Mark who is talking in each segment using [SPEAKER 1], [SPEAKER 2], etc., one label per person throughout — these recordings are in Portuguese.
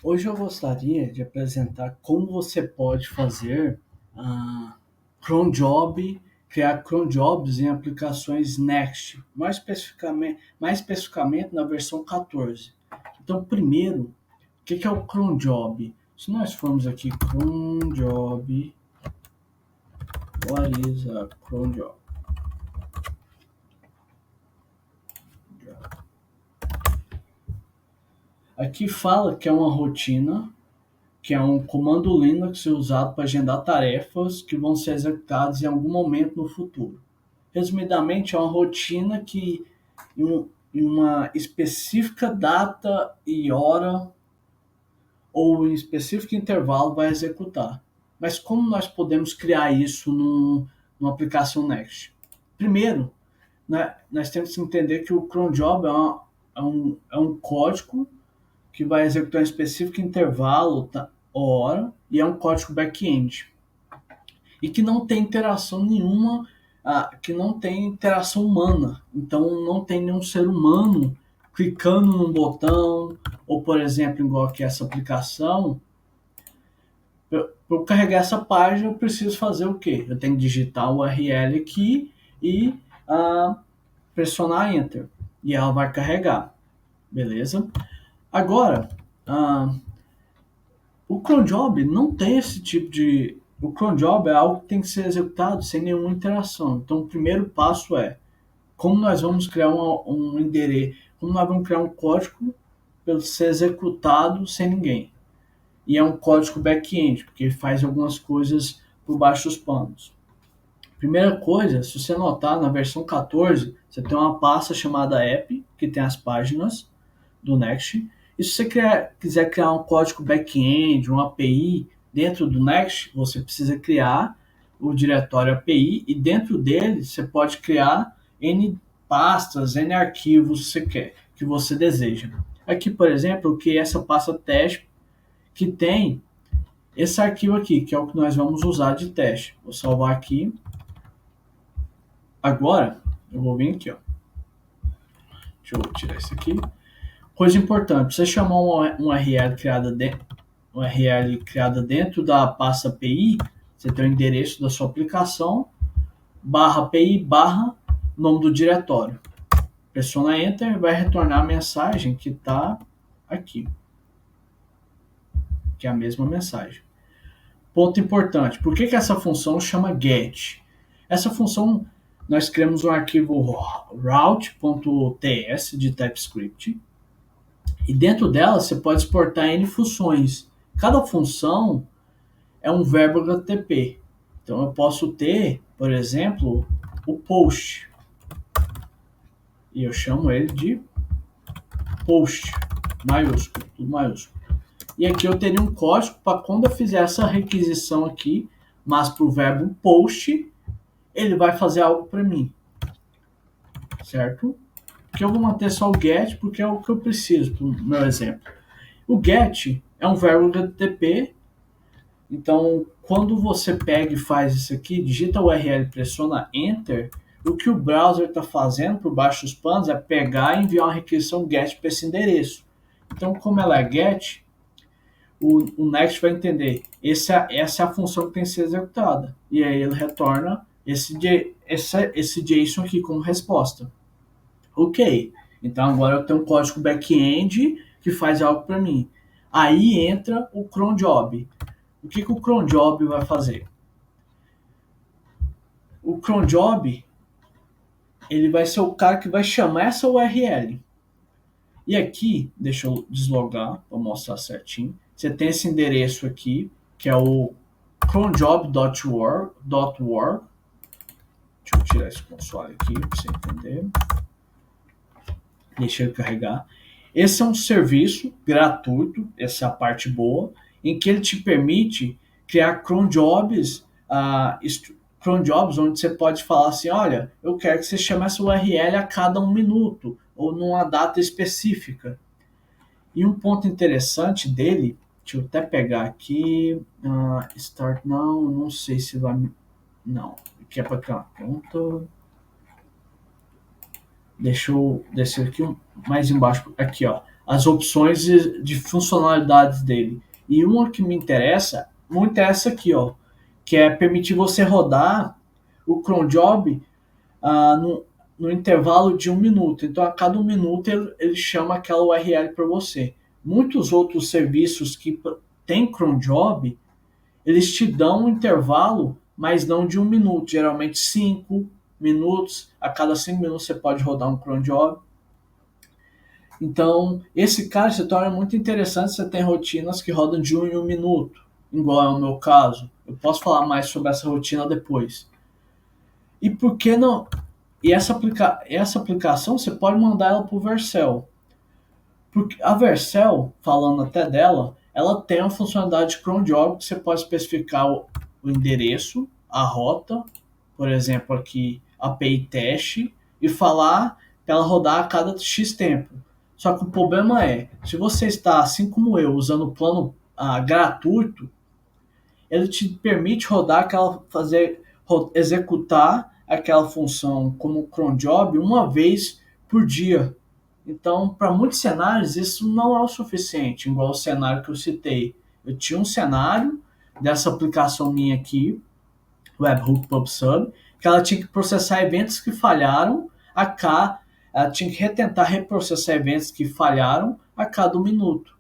[SPEAKER 1] Hoje eu gostaria de apresentar como você pode fazer cron job, criar cron jobs em aplicações Next, mais especificamente na versão 14. Então, primeiro, o que é o cron job? Se nós formos aqui cron job, what is a cron job? Aqui fala que é uma rotina, que é um comando Linux usado para agendar tarefas que vão ser executadas em algum momento no futuro. Resumidamente, é uma rotina que em uma específica data e hora ou em específico intervalo vai executar. Mas como nós podemos criar isso numa aplicação Next? Primeiro, né, nós temos que entender que o cron job é um código que vai executar em específico intervalo, tá, hora, e é um código back-end. E que não tem interação nenhuma, que não tem interação humana. Então não tem nenhum ser humano clicando num botão, ou por exemplo, igual aqui essa aplicação, para eu carregar essa página eu preciso fazer o quê? Eu tenho que digitar o URL aqui e pressionar Enter. E ela vai carregar. Beleza? Agora, ah, o cron job não tem esse tipo de. O cron job é algo que tem que ser executado sem nenhuma interação. Então, o primeiro passo é como nós vamos criar um endereço, como nós vamos criar um código para ele ser executado sem ninguém. E é um código back-end, porque ele faz algumas coisas por baixo dos panos. Primeira coisa, se você notar, na versão 14, você tem uma pasta chamada app, que tem as páginas do Next. E se você quiser criar um código back-end, uma API dentro do Next, você precisa criar o diretório API e dentro dele você pode criar N pastas, N arquivos que você quer, que você deseja. Aqui, por exemplo, eu criei essa pasta teste que tem esse arquivo aqui, que é o que nós vamos usar de teste. Vou salvar aqui. Agora, eu vou vir aqui, ó. Deixa eu tirar isso aqui. Coisa importante, você chamar um URL criada dentro da pasta API, você tem o endereço da sua aplicação, barra API, barra nome do diretório. Pressiona Enter, vai retornar a mensagem que está aqui, que é a mesma mensagem. Ponto importante, por que essa função chama get? Essa função, nós criamos um arquivo route.ts de TypeScript, e dentro dela você pode exportar N funções. Cada função é um verbo HTTP. Então eu posso ter, por exemplo, o post. E eu chamo ele de post, maiúsculo, tudo maiúsculo. E aqui eu teria um código para quando eu fizer essa requisição aqui, mas para o verbo post, ele vai fazer algo para mim. Certo? Que eu vou manter só o get porque é o que eu preciso para o meu exemplo. O get é um verbo HTTP. Então, quando você pega e faz isso aqui, digita o URL e pressiona Enter, o que o browser está fazendo por baixo dos panos é pegar e enviar uma requisição GET para esse endereço. Então, como ela é GET, o Next vai entender essa é a função que tem que ser executada. E aí ele retorna esse JSON aqui como resposta. Ok, então agora eu tenho um código back-end que faz algo para mim. Aí entra o cron job. O que o cron job vai fazer? O cron job ele vai ser o cara que vai chamar essa URL. E aqui, deixa eu deslogar para mostrar certinho. Você tem esse endereço aqui, que é o cronjob.org. Deixa eu tirar esse console aqui para você entender. Deixa ele carregar. Esse é um serviço gratuito, essa é a parte boa, em que ele te permite criar cron jobs, onde você pode falar assim, olha, eu quero que você chame essa URL a cada 1 minuto, ou numa data específica. E um ponto interessante dele, deixa eu até pegar aqui, start now, não sei se vai, não, aqui é para cá, pronto. Deixa eu descer aqui mais embaixo, aqui ó, as opções de funcionalidades dele. E uma que me interessa muito é essa aqui, ó, que é permitir você rodar o cron job no intervalo de 1 minuto. Então, a cada 1 minuto, ele chama aquela URL para você. Muitos outros serviços que têm cron job, eles te dão um intervalo, mas não de 1 minuto, geralmente 5 minutos. A cada 5 minutos você pode rodar um cron job. Então, esse cara se torna muito interessante. Você tem rotinas que rodam de 1 em 1 minuto, igual é o meu caso. Eu posso falar mais sobre essa rotina depois. E por que não? E essa aplicação você pode mandar ela para o Vercel. Porque a Vercel, falando até dela, ela tem uma funcionalidade de cron job que você pode especificar o endereço, a rota, por exemplo, aqui API teste, e falar para ela rodar a cada X tempo. Só que o problema é, se você está, assim como eu, usando o plano gratuito, ele te permite rodar executar aquela função como cron job uma vez por dia. Então, para muitos cenários, isso não é o suficiente, igual o cenário que eu citei. Eu tinha um cenário dessa aplicação minha aqui, Webhook PubSub, que ela tinha que processar eventos que falharam ela tinha que retentar reprocessar eventos que falharam a cada 1 minuto.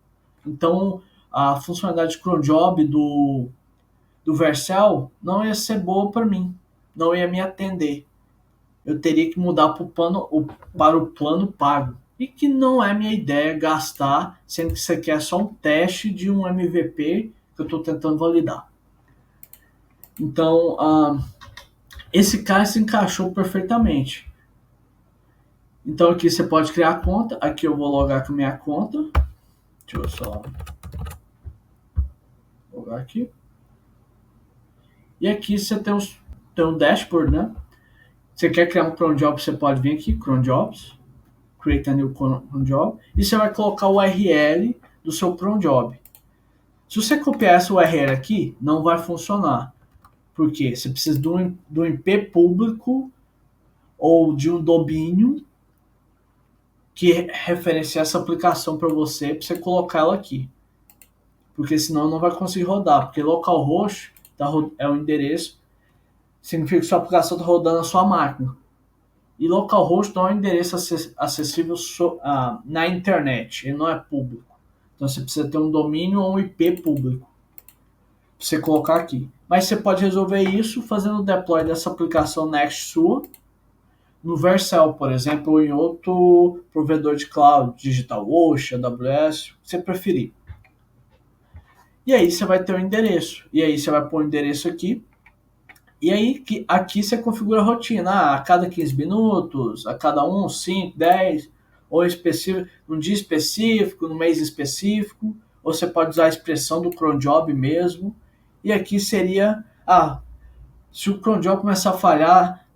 [SPEAKER 1] Então, a funcionalidade de cron job do Vercel não ia ser boa para mim, não ia me atender. Eu teria que mudar para o plano pago. E que não é minha ideia gastar, sendo que isso aqui é só um teste de um MVP que eu estou tentando validar. Então, esse cara se encaixou perfeitamente. Então aqui você pode criar a conta. Aqui eu vou logar com a minha conta. Deixa eu só logar aqui. E aqui você tem um dashboard, né? Você quer criar um cron job, você pode vir aqui, cron jobs, create a new cron job, e você vai colocar o URL do seu cron job. Se você copiar essa URL aqui, não vai funcionar. Por quê? Você precisa de um IP público ou de um domínio que referencia essa aplicação para você colocar ela aqui. Porque senão não vai conseguir rodar. Porque localhost é o endereço, significa que sua aplicação está rodando na sua máquina. E localhost não é um endereço acessível na internet, ele não é público. Então você precisa ter um domínio ou um IP público para você colocar aqui. Mas você pode resolver isso fazendo o deploy dessa aplicação Next sua no Vercel, por exemplo, ou em outro provedor de cloud, DigitalOcean, AWS, o que você preferir. E aí você vai ter o endereço. E aí você vai pôr o endereço aqui. E aí aqui você configura a rotina. A cada 15 minutos, a cada 1, 5, 10, ou específico, num dia específico, no mês específico. Ou você pode usar a expressão do cron job mesmo. E aqui seria, se o cron job começar a falhar,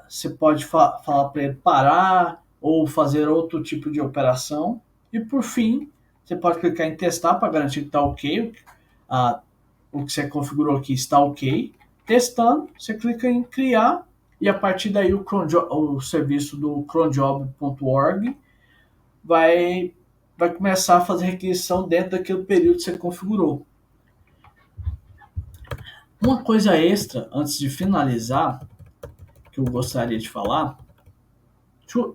[SPEAKER 1] você pode falar para ele parar ou fazer outro tipo de operação. E por fim, você pode clicar em testar para garantir que está ok. O que você configurou aqui está ok. Testando, você clica em criar e a partir daí o serviço do cronjob.org vai começar a fazer requisição dentro daquele período que você configurou. Uma coisa extra, antes de finalizar, que eu gostaria de falar,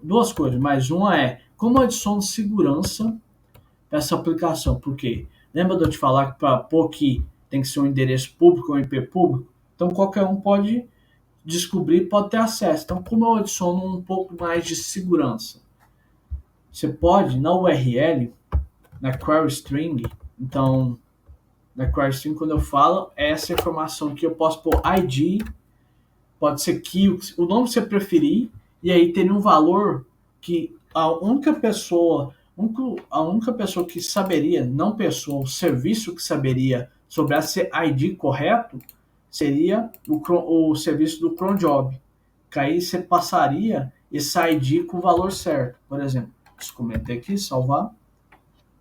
[SPEAKER 1] duas coisas, mas uma é como eu adiciono segurança para essa aplicação, porque lembra de eu te falar que para pôr aqui tem que ser um endereço público, um IP público? Então qualquer um pode descobrir, pode ter acesso. Então como eu adiciono um pouco mais de segurança? Você pode, na URL, na query string, então na query string quando eu falo, é essa informação que eu posso pôr ID, pode ser key, o nome que você preferir, e aí teria um valor que a única pessoa que saberia, não pessoa, o serviço que saberia sobre esse ID correto seria o serviço do cron job. Que aí você passaria esse ID com o valor certo. Por exemplo, deixa eu comentar aqui, salvar.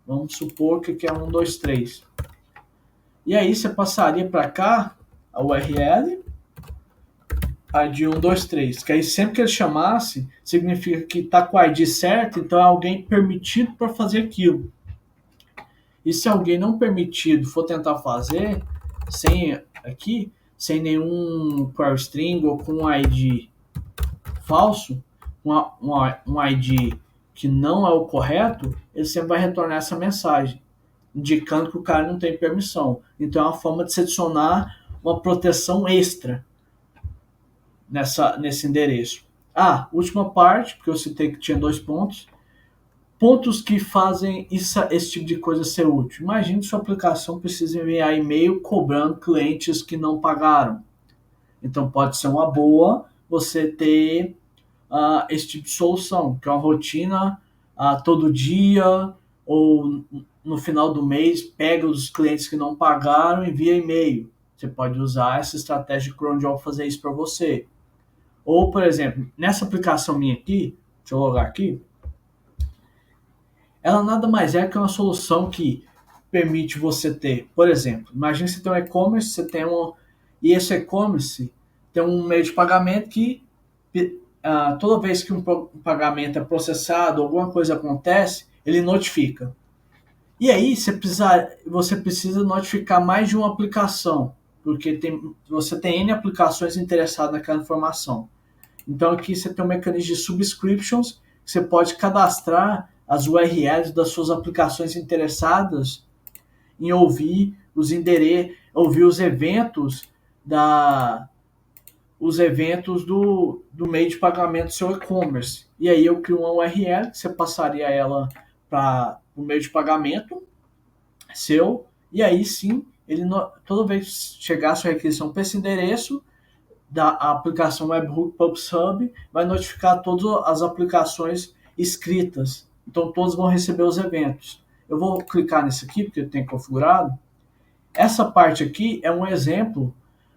[SPEAKER 1] Vamos supor que aqui é 1, 2, 3. E aí você passaria para cá a URL, ID 123, que aí sempre que ele chamasse, significa que está com o ID certo, então é alguém permitido para fazer aquilo. E se alguém não permitido for tentar fazer, sem nenhum query string ou com um ID falso, um ID que não é o correto, ele sempre vai retornar essa mensagem, indicando que o cara não tem permissão. Então é uma forma de se adicionar uma proteção extra nesse endereço. Última parte, porque eu citei que tinha 2 pontos. Pontos que fazem esse tipo de coisa ser útil. Imagine que sua aplicação precisa enviar e-mail cobrando clientes que não pagaram. Então pode ser uma boa você ter esse tipo de solução, que é uma rotina todo dia ou no final do mês, pega os clientes que não pagaram e envia e-mail. Você pode usar essa estratégia de cron job fazer isso para você. Ou, por exemplo, nessa aplicação minha aqui, deixa eu logar aqui, ela nada mais é que uma solução que permite você ter, por exemplo, imagine que você tem um e-commerce, e esse e-commerce tem um meio de pagamento que toda vez que um pagamento é processado, alguma coisa acontece, ele notifica. E aí você precisa notificar mais de uma aplicação, porque você tem N aplicações interessadas naquela informação. Então aqui você tem um mecanismo de subscriptions, que você pode cadastrar as URLs das suas aplicações interessadas em ouvir os endereços, ouvir os eventos do meio de pagamento do seu e-commerce. E aí eu crio uma URL, que você passaria ela para o meio de pagamento seu, e aí sim, toda vez que chegar a sua requisição para esse endereço, da aplicação Webhook PubSub vai notificar todas as aplicações escritas. Então todos vão receber os eventos. Eu vou clicar nesse aqui, porque eu tenho configurado. Essa parte aqui é um exemplo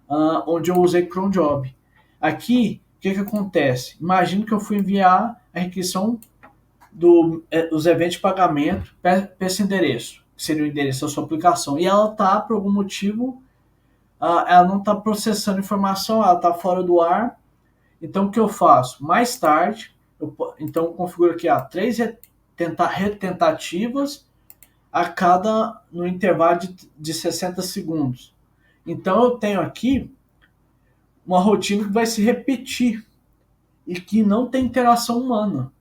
[SPEAKER 1] onde eu usei cron job. Aqui, o que acontece? Imagina que eu fui enviar a requisição dos eventos de pagamento para esse endereço, que seria o endereço da sua aplicação. E ela está, por algum motivo, ela não está processando informação, ela está fora do ar. Então, o que eu faço? Mais tarde, então eu configuro aqui 3 retentativas no intervalo de 60 segundos. Então, eu tenho aqui uma rotina que vai se repetir e que não tem interação humana.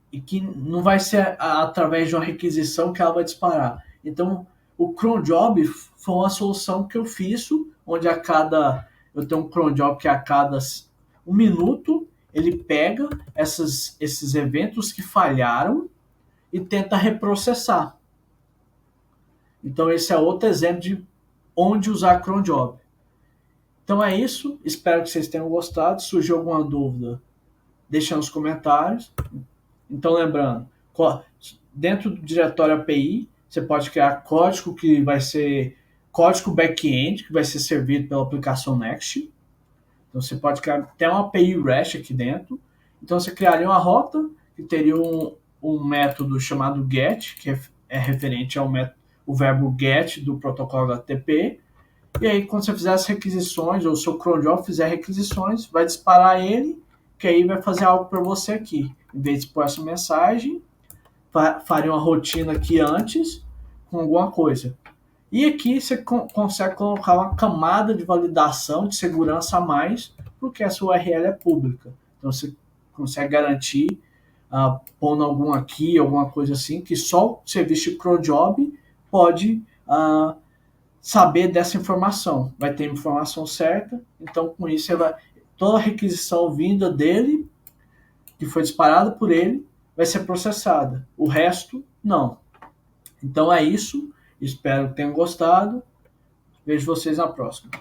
[SPEAKER 1] E que não vai ser através de uma requisição que ela vai disparar. Então, o cron job foi uma solução que eu fiz, onde eu tenho um cron job que a cada 1 minuto ele pega esses eventos que falharam e tenta reprocessar. Então esse é outro exemplo de onde usar cron job. Então é isso, espero que vocês tenham gostado. Se surgiu alguma dúvida, deixa nos comentários. Então lembrando, dentro do diretório API, você pode criar código que vai ser código back-end, que vai ser servido pela aplicação Next. Então você pode criar até uma API REST aqui dentro. Então você criaria uma rota que teria um método chamado get, que é referente ao o verbo get do protocolo HTTP. E aí quando você fizer as requisições, ou o seu cron job fizer requisições, vai disparar ele, que aí vai fazer algo para você aqui. Em vez de pôr essa mensagem, faria uma rotina aqui antes com alguma coisa. E aqui você consegue colocar uma camada de validação, de segurança a mais, porque essa URL é pública. Então você consegue garantir, pondo algum aqui, alguma coisa assim, que só o serviço de cron job pode saber dessa informação. Vai ter a informação certa, então com isso toda a requisição vinda dele, que foi disparada por ele, vai ser processada. O resto, não. Então é isso. Espero que tenham gostado. Vejo vocês na próxima.